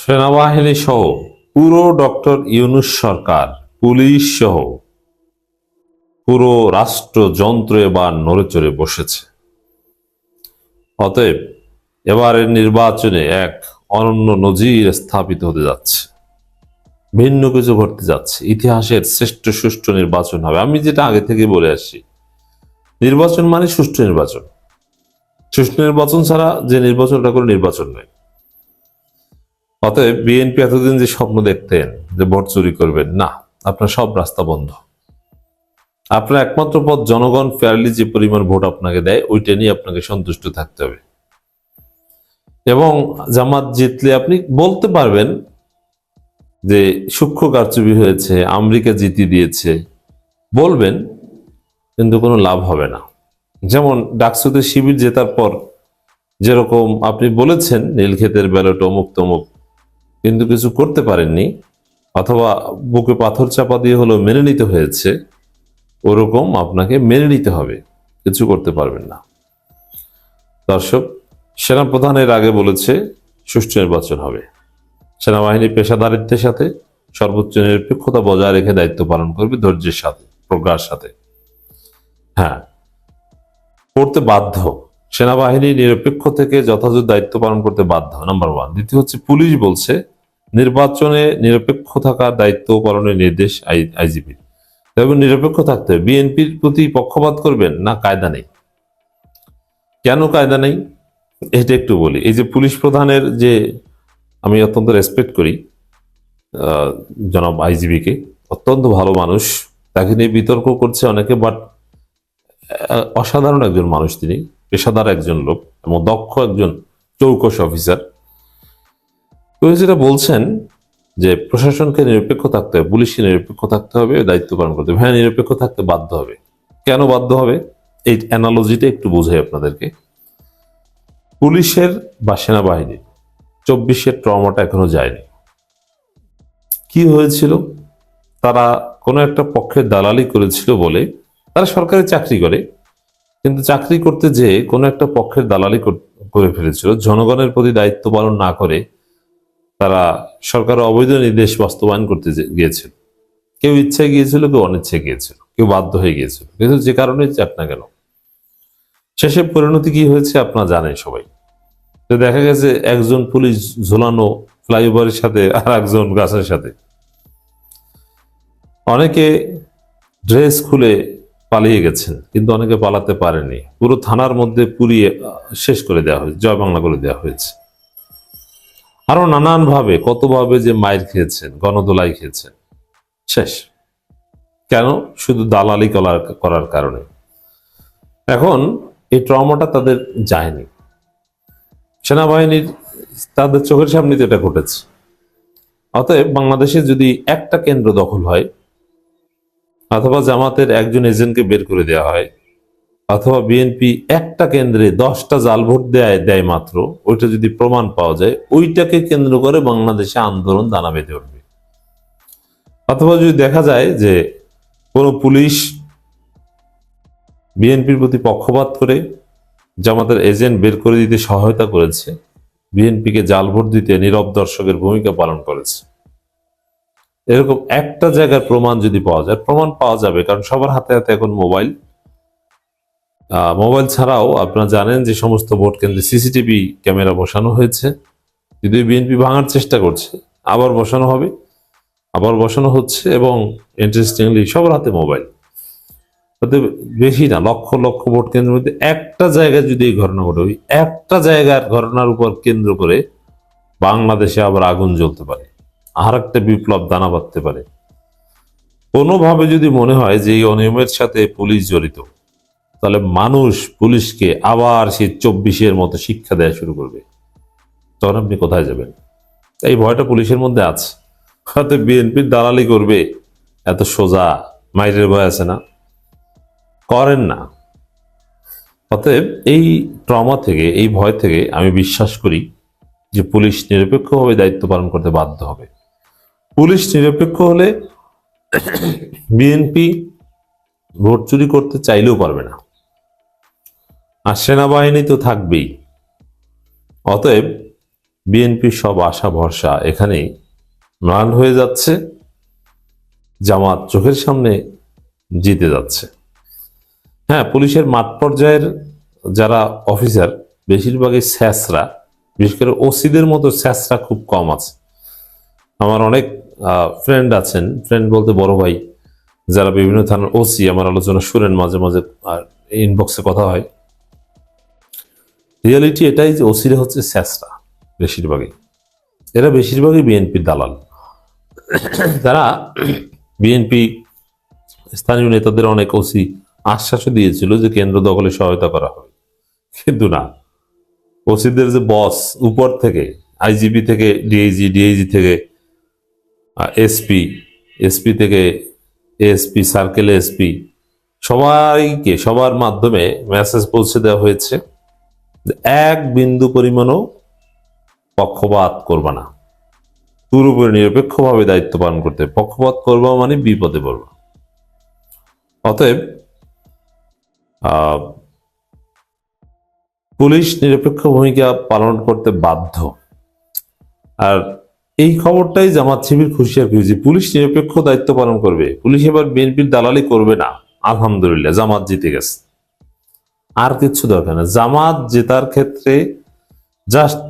সেনাবাহিনী সহ পুরো ডক্টর ইউনূস সরকার, পুলিশ সহ পুরো রাষ্ট্রযন্ত্র এবার নড়েচড়ে বসেছে। অতএব এবারের নির্বাচনে এক অনন্য নজির স্থাপিত হতে যাচ্ছে, ভিন্ন কিছু ঘটতে যাচ্ছে। ইতিহাসের শ্রেষ্ঠ সুষ্ঠু নির্বাচন হবে। আমি যেটা আগে থেকে বলে আসছি, নির্বাচন মানে সুষ্ঠু নির্বাচন। সুষ্ঠু নির্বাচন ছাড়া যে নির্বাচনটা কোনো নির্বাচন নয়। অতএব বিএনপি এতদিন যে স্বপ্ন দেখতেন যে ভোট চুরি করবেন, না, আপনার সব রাস্তা বন্ধ। আপনার একমাত্র পথ জনগণ ফেয়ারলি যে পরিমাণ ভোট আপনাকে দেয় ওইটা নিয়ে আপনাকে সন্তুষ্ট থাকতে হবে। এবং জামাত জিতলে আপনি বলতে পারবেন যে সূক্ষ্ম কারচুপি হয়েছে, আমেরিকা জিতিয়ে দিয়েছে, বলবেন, কিন্তু কোনো লাভ হবে না। যেমন ডাকসুতে শিবির জেতার পর যেরকম আপনি বলেছেন নীলক্ষেতের ব্যালট অমুক তমুক, কিন্তু কিছু করতে পারেননি, অথবা বুকে পাথর চাপা দিয়ে হলো মেনে নিতে হয়েছে, ওরকম আপনাকে মেনে নিতে হবে, কিছু করতে পারবেন না। দর্শক, সেনাপ্রধানের আগে বলেছে সুষ্ঠু নির্বাচন হবে। সেনাবাহিনী পেশাদারিত্বের সাথে সর্বোচ্চ নিরপেক্ষতা বজায় রেখে দায়িত্ব পালন করবে, ধৈর্যের সাথে, প্রজ্ঞার সাথে। হ্যাঁ, করতে বাধ্য। সেনাবাহিনী নিরপেক্ষ থেকে যথাযথ দায়িত্ব পালন করতে বাধ্য, নাম্বার ওয়ান। দ্বিতীয় হচ্ছে, পুলিশ বলছে নির্বাচনে নিরপেক্ষ থাকার দায়িত্ব পালনের নির্দেশ আইজিপির। তবে নিরপেক্ষ থাকতে হবে। বিএনপির প্রতি পক্ষপাত করবেন না, কায়দা নেই। কেন কায়দা নেই এটা একটু বলি। এই যে পুলিশ প্রধানের যে, আমি অত্যন্ত রেসপেক্ট করি জনাব আইজিবিকে, অত্যন্ত ভালো মানুষ, তাকে নিয়ে বিতর্ক করছে অনেকে, বাট অসাধারণ একজন মানুষ, তিনি পেশাদার একজন লোক এবং দক্ষ একজন চৌকস অফিসার। তো যেটা বলছেন যে প্রশাসনকে নিরপেক্ষ থাকতে হবে, পুলিশকে নিরপেক্ষ থাকতে হবে, দায়িত্ব পালন করতে হবে। হ্যাঁ, নিরপেক্ষ থাকতে বাধ্য হবে। কেন বাধ্য হবে এই অ্যানালজিটা একটু বোঝাই আপনাদেরকে। পুলিশের বা সেনাবাহিনীর 24-এর ট্রমাটা এখনো যায়নি। কি হয়েছিল? তারা কোনো একটা পক্ষের দালালি করেছিল বলে, তারা সরকারি চাকরি করে, কিন্তু চাকরি করতে যেয়ে কোনো একটা পক্ষের দালালি করে ফেলেছিল। জনগণের প্রতি দায়িত্ব পালন না করে তারা সরকারের অবৈধ নির্দেশ বাস্তবায়ন করতে গিয়েছিল। কেউ ইচ্ছায় গিয়েছিল, কেউ অনিচ্ছায় গিয়েছিল, কেউ বাধ্য হয়ে গিয়েছিল, কিন্তু যে কারণে যাক না কেন, শেষে পরিণতি কি হয়েছে আপনারা জানেন সবাই। তো দেখা গেছে একজন পুলিশ ঝোলানো ফ্লাইওভারের সাথে আর একজন গাছের সাথে। অনেকে ড্রেস খুলে পালিয়ে গেছেন, কিন্তু অনেকে পালাতে পারেনি। পুরো থানার মধ্যে পুড়িয়ে শেষ করে দেওয়া হয়েছে, জয় বাংলা করে দেওয়া হয়েছে। আরো নানান ভাবে, কতভাবে যে মাইর খেয়েছেন, গণদোলাই খেয়েছেন, শেষ। কেন? শুধু দালালি করার কারণে। এখন এই ট্রমাটা তাদের যায়নি। সেনাবাহিনীর তাদের চোখের সামনে এটা ঘটেছে। অতএব বাংলাদেশে যদি একটা কেন্দ্র দখল হয়, অথবা জামাতের একজন এজেন্টকে বের করে দেওয়া হয়, অথবা বিএনপি একটা কেন্দ্রে 10টা জাল ভোট দেয় মাত্র, ওইটা যদি প্রমাণ পাওয়া যায়, ওইটাকে কেন্দ্র করে বাংলাদেশে আন্দোলন দানা বেঁধে উঠবে। অথবা যদি দেখা যায় যে কোনো পুলিশ বিএনপির প্রতি পক্ষপাত করে জামাতের এজেন্ট বের করে দিতে সহায়তা করেছে, বিএনপিকে জাল ভোট দিতে নীরব দর্শকের ভূমিকা পালন করেছে, এরকম একটা জায়গার প্রমাণ যদি পাওয়া যায়, প্রমাণ পাওয়া যাবে, কারণ সবার হাতে হাতে এখন মোবাইল। মোবাইল ছাড়াও আপনারা জানেন যে সমস্ত ভোট কেন্দ্রে সিসিটিভি ক্যামেরা বসানো হয়েছে। যদি বিএনপি ভাঙার চেষ্টা করছে, আবার বসানো হবে, আবার বসানো হচ্ছে, এবং ইন্টারেস্টিংলি সবার হাতে মোবাইল। বেশি না, লক্ষ লক্ষ ভোট কেন্দ্রের মধ্যে একটা জায়গায় যদি এই ঘটনা ঘটে, ওই একটা জায়গার ঘটনার উপর কেন্দ্র করে বাংলাদেশে আবার আগুন জ্বলতে পারে, আর একটা বিপ্লব দানা বাঁধতে পারে। কোনোভাবে যদি মনে হয় যে এই অনিয়মের সাথে পুলিশ জড়িত, তাহলে মানুষ পুলিশকে আবার সেই 24-এর মতো শিক্ষা দেওয়া শুরু করবে। তখন আপনি কোথায় যাবেন? এই ভয়টা পুলিশের মধ্যে আছে। হয়তো বিএনপির দালালি করবে, এত সোজা মাইরের ভয় আছে না, করেন না। অতএব এই ট্রমা থেকে, এই ভয় থেকে আমি বিশ্বাস করি যে পুলিশ নিরপেক্ষভাবে দায়িত্ব পালন করতে বাধ্য হবে। পুলিশ নিরপেক্ষ হলে বিএনপি ভোট চুরি করতে চাইলেও পারবে না, আর সেনাবাহিনী তো থাকবেই। অতএব বিএনপির সব আশা ভরসা এখানেই ম্লান হয়ে যাচ্ছে। জামাত চোখের সামনে জিতে যাচ্ছে। হ্যাঁ, পুলিশের মাঠ পর্যায়ের যারা অফিসার বেশিরভাগই স্যাসরা, বিশেষ করে ওসিদের মতো স্যাসরা খুব কম আছে। আমার অনেক ফ্রেন্ড আছেন, ফ্রেন্ড বলতে বড় ভাই, যারা বিভিন্ন থানার ওসি, আমার আলোচনা শুনেন মাঝে মাঝে, ইনবক্সে কথা হয়। রিয়েলিটি এটাই যে ওসিরা হচ্ছে স্যাসরা বেশিরভাগই। এরা বেশিরভাগই বিএনপির দালাল। তারা বিএনপি স্থানীয় নেতাদের অনেক ওসি আশ্বাসও দিয়েছিল যে কেন্দ্র দখলে সহায়তা করা হবে, কিন্তু না, ওসিদের যে বস উপর থেকে, আইজিপি থেকে ডিআইজি, ডিআইজি থেকে এসপি, এসপি থেকে এএসপি, সার্কেল এসপি, সবাইকে সবার মাধ্যমে মেসেজ পৌঁছে দেওয়া হয়েছে এক বিন্দু পরিমাণও পক্ষপাত করবা না, পুরোপুরি নিরপেক্ষভাবে দায়িত্ব পালন করতে। পক্ষপাত করবা মানে বিপদে পড়বা। অতএব পুলিশ নিরপেক্ষ ভূমিকা পালন করতে বাধ্য। আর এই খবরটাই জামাত শিবির খুশিয়ার খুশি, পুলিশ নিরপেক্ষ দায়িত্ব পালন করবে, পুলিশ এবার বিএনপির দালালি করবে না। আলহামদুলিল্লাহ, জামাত জিতে গেছে, আর কিচ্ছু দরকার না। জামাত জেতার ক্ষেত্রে জাস্ট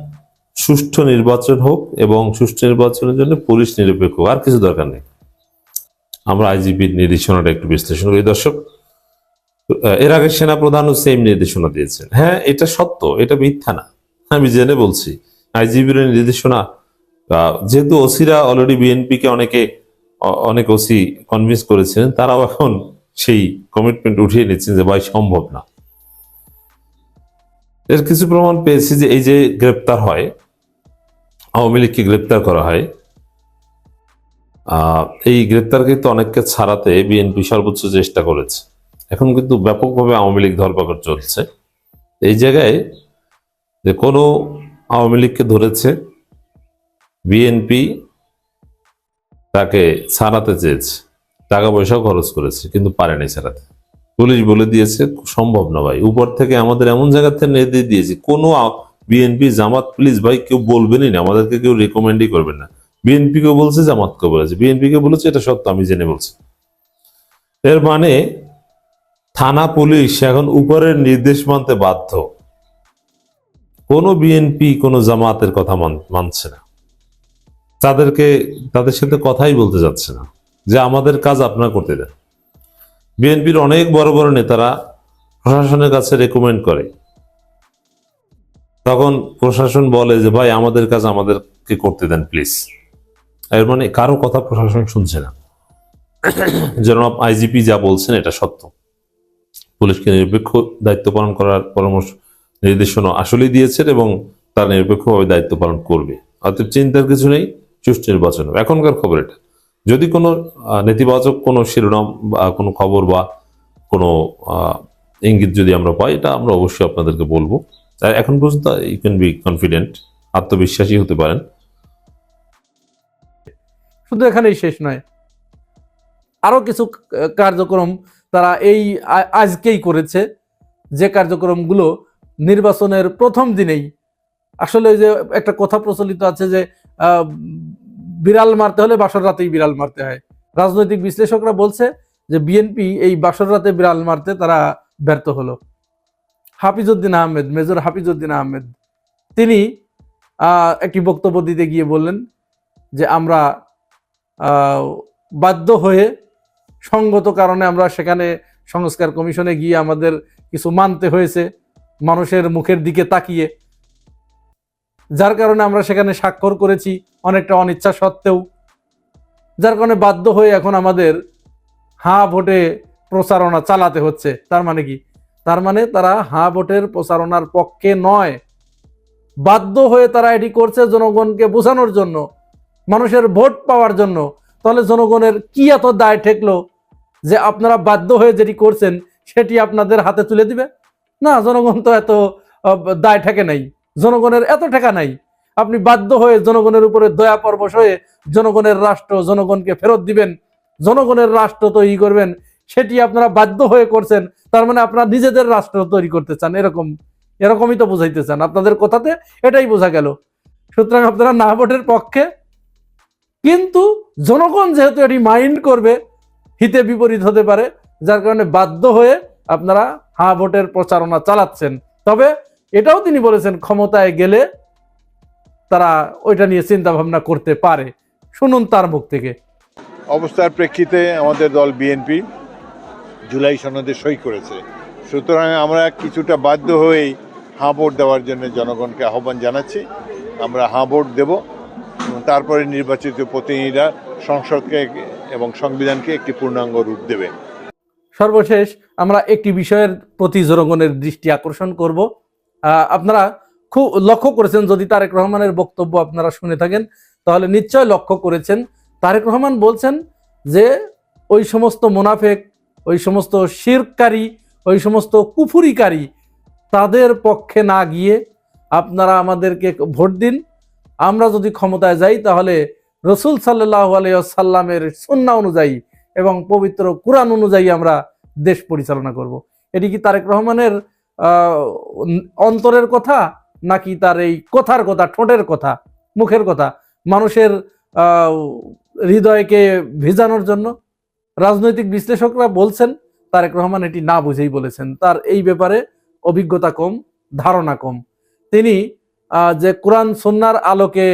সুষ্ঠু নির্বাচন হোক, এবং সুষ্ঠু নির্বাচনের জন্য পুলিশ নিরপেক্ষ, আর কিছু দরকার নেই। আমরা আইজিপির নির্দেশনাটা একটু বিশ্লেষণ করি দর্শক। এর আগে সেনাপ্রধানও সেম নির্দেশনা দিয়েছেন। হ্যাঁ, এটা সত্য, এটা মিথ্যা না, আমি জেনে বলছি। আইজিপির নির্দেশনা, যেহেতু ওসিরা অলরেডি বিএনপিকে অনেক ওসি কনভিন্স করেছিলেন, তারাও এখন সেই কমিটমেন্ট উঠিয়ে নিচ্ছেন যে ভাই সম্ভব না। এর কিছু প্রমাণ পেয়েছি যে এই যে গ্রেপ্তার হয়, আওয়ামী লীগকে গ্রেপ্তার করা হয়, এই গ্রেপ্তার কিন্তু অনেককে ছাড়াতে বিএনপি সর্বোচ্চ চেষ্টা করেছে। এখন কিন্তু ব্যাপকভাবে আওয়ামী লীগ ধরপাকড় চলছে। এই জায়গায় যে কোনো আওয়ামী লীগকে ধরেছে, বিএনপি তাকে ছাড়াতে চেয়েছে, টাকা পয়সাও খরচ করেছে, কিন্তু পারেনি ছাড়াতে। পুলিশ বলে দিয়েছে সম্ভব না ভাই, উপর থেকে আমাদের এমন জায়গা থেকে নির্দেশ দিয়েছি, কোনো বিএনপি জামাত প্লিজ ভাই কেউ বলবেনই না, আমাদেরকে কেউ রেকমেন্ডই করবেন না। বিএনপি কেও বলছে, জামাতকে বলেছে, বিএনপি কে বলেছে, এটা সত্য, আমি জেনে বলছি। এর মানে থানা পুলিশ এখন উপরের নির্দেশ মানতে বাধ্য। কোনো বিএনপি কোনো জামাতের কথা মানছে না, তাদের সাথে কথাই বলতে যাচ্ছে না যে আমাদের কাজ আপনারা করতে দেন। বিএনপির অনেক বড় বড় নেতারা প্রশাসনের কাছে রেকমেন্ড করে, তখন প্রশাসন বলে যে ভাই আমাদের কাজ আমাদেরকে করতে দেন প্লিজ। এর মানে কারো কথা প্রশাসন শুনছে না। জনাব আইজিপি যা বলছেন এটা সত্য, পুলিশকে নিরপেক্ষ দায়িত্ব পালন করার পরামর্শ, নির্দেশনা আসলেই দিয়েছেন, এবং তারা নিরপেক্ষভাবে দায়িত্ব পালন করবে। অর্থাৎ চিন্তার কিছু নেই, সুষ্ঠু নির্বাচন হবে। এখনকার খবর এটা। যদি কোনো নেতিবাচক কোনো শিরোনাম বা কোনো খবর বা কোনো ইঙ্গিত যদি আমরা পাই, এটা আমরা অবশ্যই আপনাদেরকে বলবো। এখন পর্যন্ত ইউ ক্যান বি কনফিডেন্ট, আত্মবিশ্বাসী হতে পারেন। শুধু এখানেই শেষ নয়, আরো কিছু কার্যক্রম তারা এই আজকেই করেছে, যে কার্যক্রমগুলো নির্বাচনের প্রথম দিনেই, আসলে যে একটা কথা প্রচলিত আছে যে বিড়াল মারতে হলে বাসর রাতেই বিড়াল মারতে হয়। রাজনৈতিক বিশ্লেষকরা বলছে যে বিএনপি এই বাসর রাতে বিড়াল মারতে তারা ব্যর্থ হলো। হাফিজউদ্দিন আহমেদ, মেজর হাফিজউদ্দিন আহমেদ, তিনি একটি বক্তব্য দিতে গিয়ে বললেন যে আমরা বাধ্য হয়ে সঙ্গত কারণে আমরা সেখানে সংস্কার কমিশনে গিয়ে আমাদের কিছু মানতে হয়েছে, মানুষের মুখের দিকে তাকিয়ে, যার কারণে আমরা সেখানে স্বাক্ষর করেছি অনেকটা অনিচ্ছা সত্ত্বেও, যার কারণে বাধ্য হয়ে এখন আমাদের হাঁ ভোটে প্রচারণা চালাতে হচ্ছে। তার মানে কি? তার মানে তারা হাঁ ভোটের প্রচারণার পক্ষে নয়, বাধ্য হয়ে তারা এটি করছে জনগণকে বোঝানোর জন্য, মানুষের ভোট পাওয়ার জন্য। তাহলে জনগণের কি এত দায় ঠেকলো যে আপনারা বাধ্য হয়ে যেটি করছেন সেটি আপনাদের হাতে তুলে দিবে? না, জনগণ তো এত দায় ঠেকে নাই, জনগণের এত ঠেকা নাই। আপনি বাধ্য হয়ে জনগণের উপরে দয়া পরবশ হয়ে জনগণের রাষ্ট্র জনগণকে ফেরত দিবেন, জনগণের রাষ্ট্র তৈরি করবেন, সেটি আপনারা বাধ্য হয়ে করছেন। তার মানে আপনারা নিজেদের রাষ্ট্র তৈরি করতে চান, এরকমই তো বুঝাইতে চান। আপনাদের কথাতে এটাই বোঝা গেল সুতরাং আপনারা না ভোটের পক্ষে, কিন্তু জনগণ যেহেতু এটি মাইন্ড করবে, হিতে বিপরীত হতে পারে, যার কারণে বাধ্য হয়ে আপনারা হ্যাঁ ভোটের প্রচারণা চালাচ্ছেন। তবে এটাও তিনি বলেছেন ক্ষমতায় গেলে তারা ওইটা নিয়ে চিন্তা ভাবনা করতে পারে। শুনুন তার মুখ থেকে। অবস্থার প্রেক্ষিতে আমাদের দল বিএনপি জুলাই সনদে সই করেছে, সুতরাং আমরা কিছুটা বাধ্য হয়েই হাঁ ভোট দেওয়ার জন্য জনগণকে আহ্বান জানাচ্ছি। আমরা হাঁ ভোট দেব, তারপরে নির্বাচিত প্রতিনিধিরা সংসদকে এবং সংবিধানকে একটি পূর্ণাঙ্গ রূপ দেবে। সর্বশেষ আমরা একটি বিষয়ের প্রতি জনগণের দৃষ্টি আকর্ষণ করব। আপনারা খুব লক্ষ্য করেছেন, যদি তারেক রহমানের বক্তব্য আপনারা শুনে থাকেন তাহলে নিশ্চয় লক্ষ্য করেছেন, তারেক রহমান বলছেন যে ওই সমস্ত মুনাফেক, ওই সমস্ত শিরকারী, ওই সমস্ত কুফুরিকারী, তাদের পক্ষে না গিয়ে আপনারা আমাদেরকে ভোট দিন। আমরা যদি ক্ষমতায় যাই তাহলে রসুল সাল্লাল্লাহু আলাইহি ওয়াসাল্লামের সুন্নাহ অনুযায়ী এবং পবিত্র কুরআন অনুযায়ী আমরা দেশ পরিচালনা করব। এটি কি তারেক রহমানের অন্তরের কথা, নাকি তার এই কথার কথা, ঠোঁটের কথা, মুখের কথা, মানুষের হৃদয়কে ভিজানোর জন্য? রাজনৈতিক বিশ্লেষকরা বলছেন তারেক রহমান এটি না বুঝেই বলেছেন। তার এই ব্যাপারে অভিজ্ঞতা কম, ধারণা কম। তিনি যে কোরআন সুন্নাহর আলোকে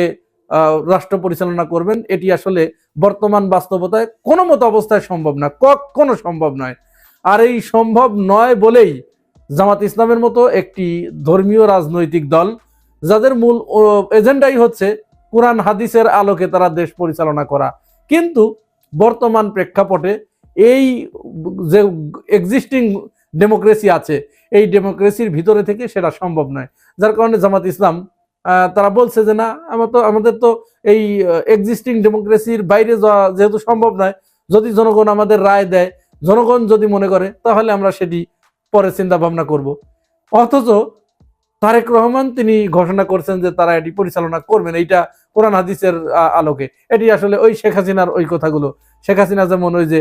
রাষ্ট্র পরিচালনা করবেন, এটি আসলে বর্তমান বাস্তবতায় কোনো মতো অবস্থায় সম্ভব না, কখনো সম্ভব নয়। আর এই সম্ভব নয় বলেই জামাত ইসলামের মতো একটি ধর্মীয় রাজনৈতিক দল, যাদের মূল এজেন্ডাই হচ্ছে কোরআন হাদিসের আলোকে তারা দেশ পরিচালনা করা, কিন্তু বর্তমান প্রেক্ষাপটে এই যে এক্সিস্টিং ডেমোক্রেসি আছে, এই ডেমোক্রেসির ভিতরে থেকে সেটা সম্ভব নয়। যার কারণে জামাত ইসলাম তারা বলছে যে না, আমাদের তো এই এক্সিস্টিং ডেমোক্রেসির বাইরে যাওয়া যেহেতু সম্ভব নয়, যদি জনগণ আমাদের রায় দেয়, জনগণ যদি মনে করে, তাহলে আমরা সেটি পরে চিন্তা ভাবনা করব। অথচ তারেক রহমান তিনি ঘোষণা করছেন যে তারা এটি পরিচালনা করবেন এইটা কোরআন হাদিসের আলোকে। এটি আসলে ওই শেখ হাসিনার ওই কথাগুলো। শেখ হাসিনা যেমন ওই যে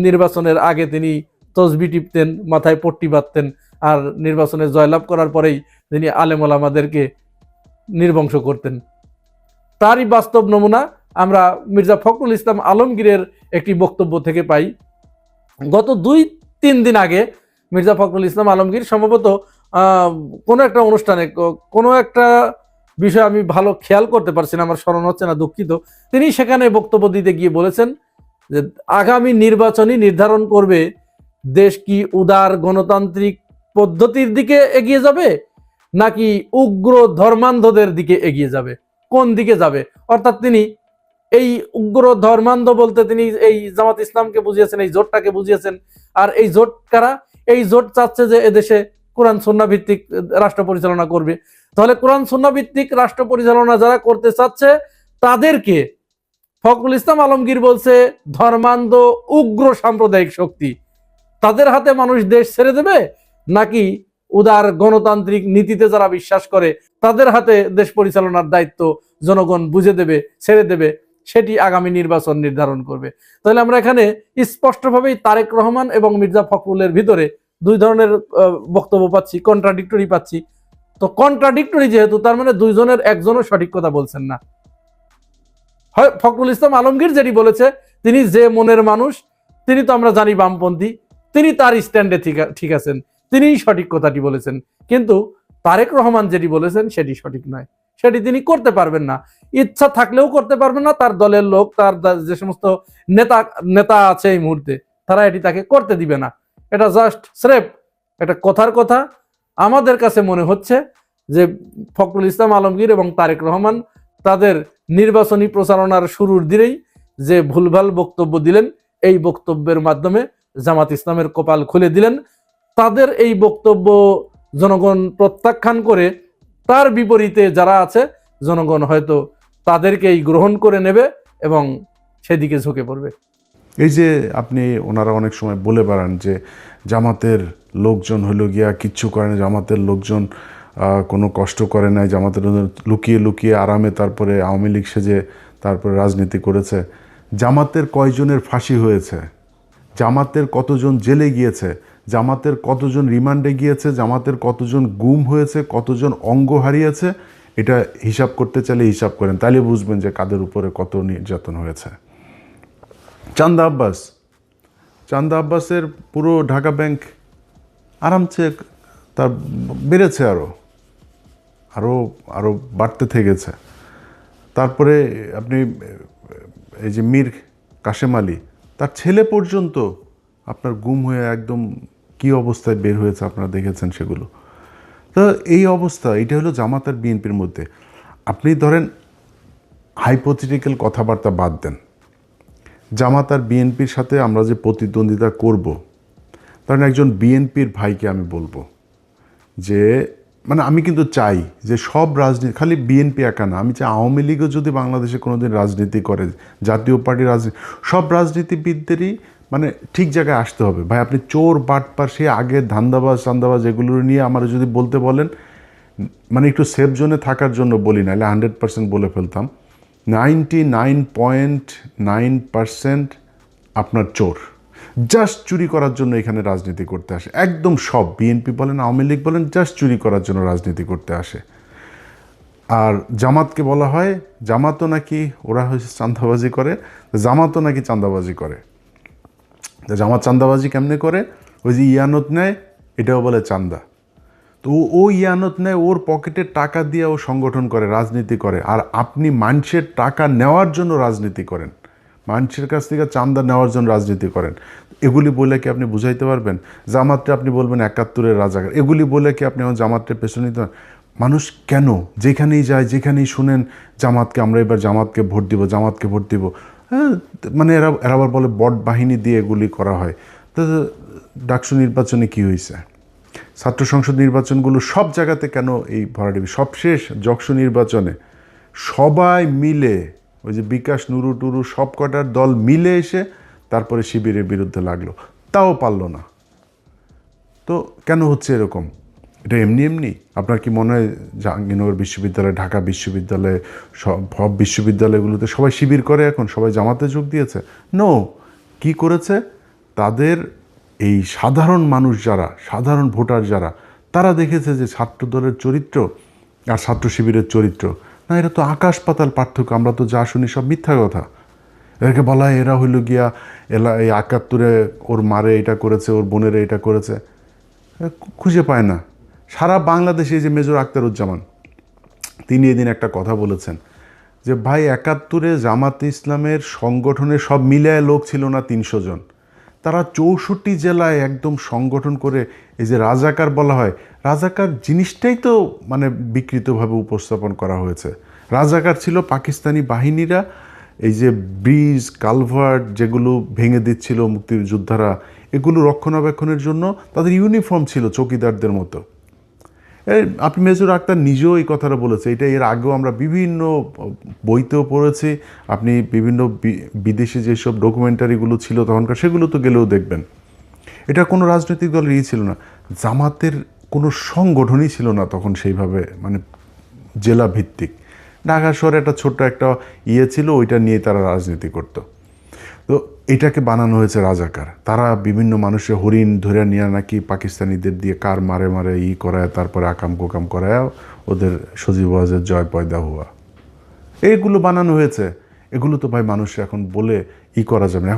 নির্বাচনের আগে তিনি তসবি টিপতেন, মাথায় পট্টি বাঁধতেন, আর নির্বাচনে জয়লাভ করার পরেই তিনি আলেম ওলামাদেরকে নির্বংশ করতেন। তারই বাস্তব নমুনা আমরা মির্জা ফখরুল ইসলাম আলমগীরের একটি বক্তব্য থেকে পাই। গত 2-3 দিন আগে মির্জা ফখরুল ইসলাম আলমগীর সম্ভবত কোনো একটা অনুষ্ঠানে, কোনো একটা বিষয় আমি ভালো খেয়াল করতে পারছি না, আমার স্মরণ হচ্ছে না, দুঃখিত। তিনি সেখানে বক্তব্য দিতে গিয়ে বলেছেন যে আগামী নির্বাচনই নির্ধারণ করবে দেশ কি উদার গণতান্ত্রিক পদ্ধতির দিকে এগিয়ে যাবে নাকি উগ্র ধর্মান্ধদের দিকে এগিয়ে যাবে, কোন দিকে যাবে। অর্থাৎ তিনি এই উগ্র ধর্মান্ধ বলতে তিনি এই জামাত ইসলামকে বুঝিয়েছেন, এই জোটটাকে বুঝিয়েছেন। আর এই জোট কারা? এই জোট চাচ্ছে যে এদেশে কোরআন সুন্নাহ ভিত্তিক রাষ্ট্র পরিচালনা করবে। তাহলে কোরআন সুন্নাহ ভিত্তিক রাষ্ট্র পরিচালনা যারা করতে চাচ্ছে তাদেরকে ফখরুল ইসলাম আলমগীর বলছে ধর্মান্ধ উগ্র সাম্প্রদায়িক শক্তি, তাদের হাতে মানুষ দেশ ছেড়ে দেবে, নাকি উদার গণতান্ত্রিক নীতিতে যারা বিশ্বাস করে তাদের হাতে দেশ পরিচালনার দায়িত্ব জনগণ বুঝে দেবে, ছেড়ে দেবে, সেটি আগামী নির্বাচন নির্ধারণ করবে। তাহলে আমরা এখানে স্পষ্টভাবেই তারেক রহমান এবং মির্জা ফখরুলের ভিতরে দুই ধরনের বক্তব্য পাচ্ছি, কন্ট্রাডিক্টরি পাচ্ছি। তো কন্ট্রাডিক্টরি যেহেতু, তার মানে দুইজনের একজনও সঠিক কথা বলছেন না। হয় ফখরুল ইসলাম আলমগীর যেটি বলেছে, তিনি যে মনের মানুষ, তিনি তো আমরা জানি বামপন্থী, তিনি তার স্ট্যান্ডে ঠিক আছেন, তিনিই সঠিক কথাটি বলেছেন। কিন্তু তারেক রহমান যেটি বলেছেন সেটি সঠিক নয়, সেটি তিনি করতে পারবেন না, ইচ্ছা থাকলেও করতে পারবেন না। তার দলের লোক, তার যে সমস্ত নেতা আছে এই মুহূর্তে, তারা এটি তাকে করতে দিবে না। এটা জাস্ট স্রেফ এটা কথার কথা। আমাদের কাছে মনে হচ্ছে যে ফখরুল ইসলাম আলমগীর এবং তারেক রহমান তাদের নির্বাচনী প্রচারণার শুরুর দিনেই যে ভুলভাল বক্তব্য দিলেন, এই বক্তব্যের মাধ্যমে জামাত ইসলামের কপাল খুলে দিলেন। তাদের এই বক্তব্য জনগণ প্রত্যাখ্যান করে তার বিপরীতে যারা আছে জনগণ হয়তো তাদেরকেই গ্রহণ করে নেবে এবং সেদিকে ঝুঁকে পড়বে। এই যে আপনি ওনারা অনেক সময় বলে বেড়ান যে জামাতের লোকজন হলো গিয়া কিচ্ছু করে না, জামাতের লোকজন কোনো কষ্ট করে নাই, জামাতের লুকিয়ে লুকিয়ে আরামে তারপরে আওয়ামী লীগ সেজে তারপরে রাজনীতি করেছে। জামাতের কয়জনের ফাঁসি হয়েছে, জামাতের কতজন জেলে গিয়েছে, জামাতের কতজন রিমান্ডে গিয়েছে, জামাতের কতজন গুম হয়েছে, কতজন অঙ্গ হারিয়েছে, এটা হিসাব করতে চাইলে হিসাব করেন, তাহলে বুঝবেন যে কাদের উপরে কত নির্যাতন হয়েছে। চান্দা আব্বাসের পুরো ঢাকা ব্যাংক আরামসে তার বেড়েছে, আরও বাড়তে থেকেছে। তারপরে আপনি এই যে মীর কাশেম আলী, তার ছেলে পর্যন্ত আপনার গুম হয়ে একদম কি অবস্থায় বের হয়েছে আপনারা দেখেছেন সেগুলো। তো এই অবস্থা, এটা হলো জামাত আর বিএনপির মধ্যে। আপনি ধরেন হাইপোথেটিক্যাল কথাবার্তা বাদ দেন, জামাত আর বিএনপির সাথে আমরা যে প্রতিদ্বন্দ্বিতা করব, ধরেন একজন বিএনপির ভাইকে আমি বলবো যে মানে আমি কিন্তু চাই যে সব রাজনীতি, খালি বিএনপি একা না, আমি চাই আওয়ামী লীগও যদি বাংলাদেশে কোনোদিন রাজনীতি করে, জাতীয় পার্টির রাজনীতি, সব রাজনীতিবিদদেরই মানে ঠিক জায়গায় আসতে হবে। ভাই আপনি চোর বাটপার সে আগে ধান্দাবাজ এগুলো নিয়ে আমার যদি বলতে বলেন, মানে একটু সেফ জোনে থাকার জন্য বলি, না হলে 100% বলে ফেলতাম। 99.9% আপনার চোর, জাস্ট চুরি করার জন্য এখানে রাজনীতি করতে আসে। একদম সব, বিএনপি বলেন আওয়ামী লীগ বলেন, জাস্ট চুরি করার জন্য রাজনীতি করতে আসে। আর জামাতকে বলা হয় জামাতও নাকি ওরা হচ্ছে চাঁদাবাজি করে, জামাতও নাকি চাঁদাবাজি করে। জামাত চাঁদাবাজি কেমনে করে? ওই যে ইয়ানত নেয়, এটাও বলে চাঁদা। তো ও ইয়ানত নেয়, ওর পকেটে টাকা দিয়ে ও সংগঠন করে, রাজনীতি করে। আর আপনি মানুষের টাকা নেওয়ার জন্য রাজনীতি করেন, মানুষের কাছ থেকে চাঁদা নেওয়ার জন্য রাজনীতি করেন। এগুলি বলে কি আপনি বুঝাইতে পারবেন? জামাতটা আপনি বলবেন 71-এর রাজাকার, এগুলি বলে কি আপনি আমার জামাতটা পেছনে নিতে পারেন? মানুষ কেন যেখানেই যায়, যেখানেই শুনেন জামাতকে, আমরা এবার জামাতকে ভোট দিব, জামাতকে ভোট দিব, হ্যাঁ, মানে এরা আবার বলে বট বাহিনী দিয়ে এগুলি করা হয়। তো ডাকসু নির্বাচনে কি হয়েছে? ছাত্র সংসদ নির্বাচনগুলো সব জায়গাতে কেন এই ভরাডুবি? সবশেষ যকসু নির্বাচনে সবাই মিলে, ওই যে বিকাশ নুরু টুরু সব কটার দল মিলে এসে তারপরে শিবিরের বিরুদ্ধে লাগলো, তাও পারলো না। তো কেন হচ্ছে এরকম? এটা এমনি আপনার কি মনে হয় জাহাঙ্গীরনগর বিশ্ববিদ্যালয়, ঢাকা বিশ্ববিদ্যালয়, সব বিশ্ববিদ্যালয়গুলোতে সবাই শিবির করে এখন, সবাই জামাতে যোগ দিয়েছে? নো। কি করেছে? তাদের এই সাধারণ মানুষ যারা, সাধারণ ভোটার যারা, তারা দেখেছে যে ছাত্র দলের চরিত্র আর ছাত্র শিবিরের চরিত্র, না, এটা তো আকাশ পাতাল পার্থক্য। আমরা তো যা শুনি সব মিথ্যা কথা। এদেরকে বলা হয় এরা হইল গিয়া এই 71-এ ওর মারে এটা করেছে, ওর বোনেরা এটা করেছে, খুঁজে পায় না। সারা বাংলাদেশে যে মেজর আখতারুজ্জামান, তিনি এদিন একটা কথা বলেছেন যে ভাই 71-এ জামাতে ইসলামের সংগঠনে সব মিলায় লোক ছিল না 300 জন, তারা 64 জেলায় একদম সংগঠন করে, এই যে রাজাকার বলা হয়, রাজাকার জিনিসটাই তো মানে বিকৃতভাবে উপস্থাপন করা হয়েছে। রাজাকার ছিল পাকিস্তানি বাহিনীরা, এই যে ব্রিজ কালভার্ট যেগুলো ভেঙে দিচ্ছিল মুক্তিযোদ্ধারা, এগুলো রক্ষণাবেক্ষণের জন্য তাদের ইউনিফর্ম ছিল চৌকিদারদের মতো। আপনি মেজর আক্তার নিজেও এই কথাটা বলেছে, এটা এর আগেও আমরা বিভিন্ন বইতেও পড়েছি, আপনি বিভিন্ন বিদেশি যেসব ডকুমেন্টারিগুলো ছিল তখনকার, সেগুলো তো গেলেও দেখবেন। এটা কোনো রাজনৈতিক দলের ছিল না, জামাতের কোনো সংগঠনই ছিল না তখন সেইভাবে, মানে জেলা ভিত্তিক। ঢাকা শহরে একটা ছোট্ট একটা ছিল, ওইটা নিয়ে তারা রাজনীতি করতো। তো এটাকে বানানো হয়েছে রাজাকার। তারা বিভিন্ন মানুষের হরিণ ধরে নিয়ে নাকি পাকিস্তানিদের দিয়ে কার মারে করায়, তারপরে আকাম কোকাম করায় ওদের সজীব ওয়াজের জয় পয়দা হওয়া, এইগুলো বানানো হয়েছে। এগুলো তো ভাই মানুষ এখন বলে করা যাবে না।